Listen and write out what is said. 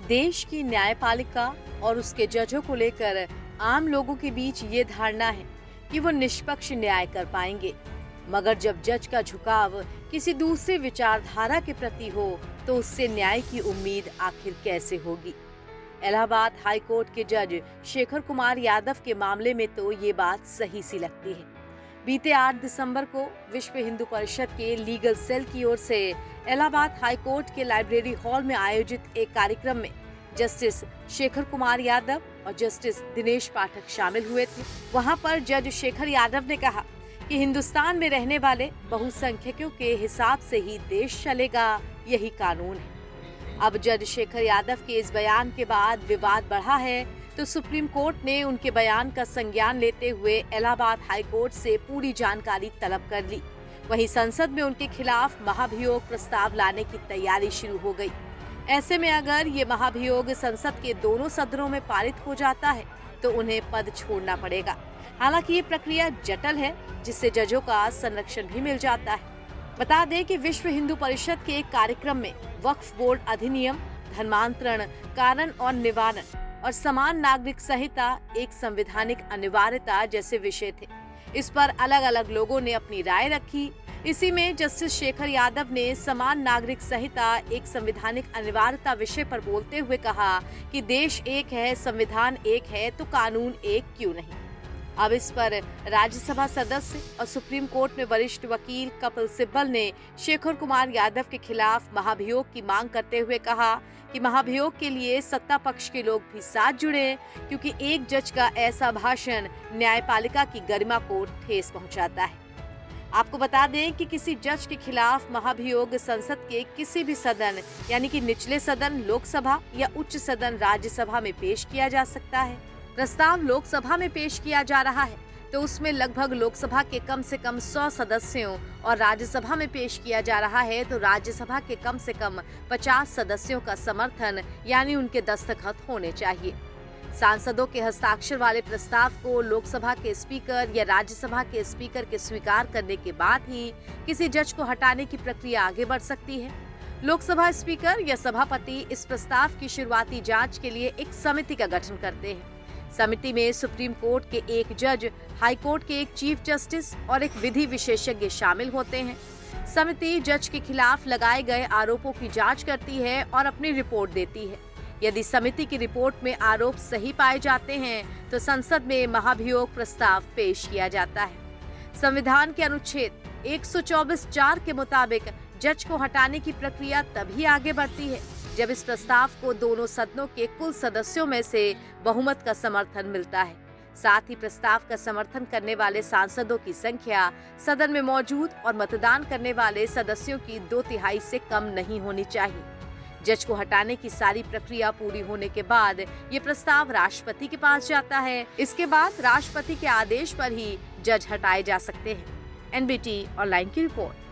देश की न्यायपालिका और उसके जजों को लेकर आम लोगों के बीच ये धारणा है कि वो निष्पक्ष न्याय कर पाएंगे, मगर जब जज का झुकाव किसी दूसरे विचारधारा के प्रति हो तो उससे न्याय की उम्मीद आखिर कैसे होगी। इलाहाबाद हाई कोर्ट के जज शेखर कुमार यादव के मामले में तो ये बात सही सी लगती है। बीते 8 दिसंबर को विश्व हिंदू परिषद के लीगल सेल की ओर से इलाहाबाद हाई कोर्ट के लाइब्रेरी हॉल में आयोजित एक कार्यक्रम में जस्टिस शेखर कुमार यादव और जस्टिस दिनेश पाठक शामिल हुए थे। वहां पर जज शेखर यादव ने कहा कि हिंदुस्तान में रहने वाले बहुसंख्यकों के हिसाब से ही देश चलेगा, यही कानून है। अब जज शेखर यादव के इस बयान के बाद विवाद बढ़ा है, तो सुप्रीम कोर्ट ने उनके बयान का संज्ञान लेते हुए इलाहाबाद हाई कोर्ट से पूरी जानकारी तलब कर ली। वहीं संसद में उनके खिलाफ महाभियोग प्रस्ताव लाने की तैयारी शुरू हो गई। ऐसे में अगर ये महाभियोग संसद के दोनों सदनों में पारित हो जाता है तो उन्हें पद छोड़ना पड़ेगा। हालांकि ये प्रक्रिया जटिल है, जिससे जजों का संरक्षण भी मिल जाता है। बता दें कि विश्व हिंदू परिषद के एक कार्यक्रम में वक्फ बोर्ड अधिनियम, धर्मांतरण, कारण और निवारण और समान नागरिक संहिता एक संवैधानिक अनिवार्यता जैसे विषय थे। इस पर अलग अलग लोगों ने अपनी राय रखी। इसी में जस्टिस शेखर यादव ने समान नागरिक संहिता एक संवैधानिक अनिवार्यता विषय पर बोलते हुए कहा कि देश एक है, संविधान एक है, तो कानून एक क्यों नहीं। अब इस पर राज्यसभा सदस्य और सुप्रीम कोर्ट में वरिष्ठ वकील कपिल सिब्बल ने शेखर कुमार यादव के खिलाफ महाभियोग की मांग करते हुए कहा कि महाभियोग के लिए सत्ता पक्ष के लोग भी साथ जुड़े, क्योंकि एक जज का ऐसा भाषण न्यायपालिका की गरिमा को ठेस पहुंचाता है। आपको बता दें कि किसी जज के खिलाफ महाभियोग संसद के किसी भी सदन यानी कि निचले सदन लोकसभा या उच्च सदन राज्यसभा में पेश किया जा सकता है। प्रस्ताव लोकसभा में पेश किया जा रहा है तो उसमें लगभग लोकसभा के कम से कम 100 सदस्यों और राज्यसभा में पेश किया जा रहा है तो राज्यसभा के कम से कम 50 सदस्यों का समर्थन यानी उनके दस्तखत होने चाहिए। सांसदों के हस्ताक्षर वाले प्रस्ताव को लोकसभा के स्पीकर या राज्यसभा के स्पीकर के स्वीकार करने के बाद ही किसी जज को हटाने की प्रक्रिया आगे बढ़ सकती है। लोकसभा स्पीकर या सभापति इस प्रस्ताव की शुरुआती जांच के लिए एक समिति का गठन करते हैं। समिति में सुप्रीम कोर्ट के एक जज, हाई कोर्ट के एक चीफ जस्टिस और एक विधि विशेषज्ञ शामिल होते हैं। समिति जज के खिलाफ लगाए गए आरोपों की जांच करती है और अपनी रिपोर्ट देती है। यदि समिति की रिपोर्ट में आरोप सही पाए जाते हैं तो संसद में महाभियोग प्रस्ताव पेश किया जाता है। संविधान के अनुच्छेद 124(4) के मुताबिक जज को हटाने की प्रक्रिया तभी आगे बढ़ती है जब इस प्रस्ताव को दोनों सदनों के कुल सदस्यों में से बहुमत का समर्थन मिलता है। साथ ही प्रस्ताव का समर्थन करने वाले सांसदों की संख्या सदन में मौजूद और मतदान करने वाले सदस्यों की 2/3 से कम नहीं होनी चाहिए। जज को हटाने की सारी प्रक्रिया पूरी होने के बाद ये प्रस्ताव राष्ट्रपति के पास जाता है। इसके बाद राष्ट्रपति के आदेश पर ही जज हटाए जा सकते हैं। NBT ऑनलाइन की रिपोर्ट।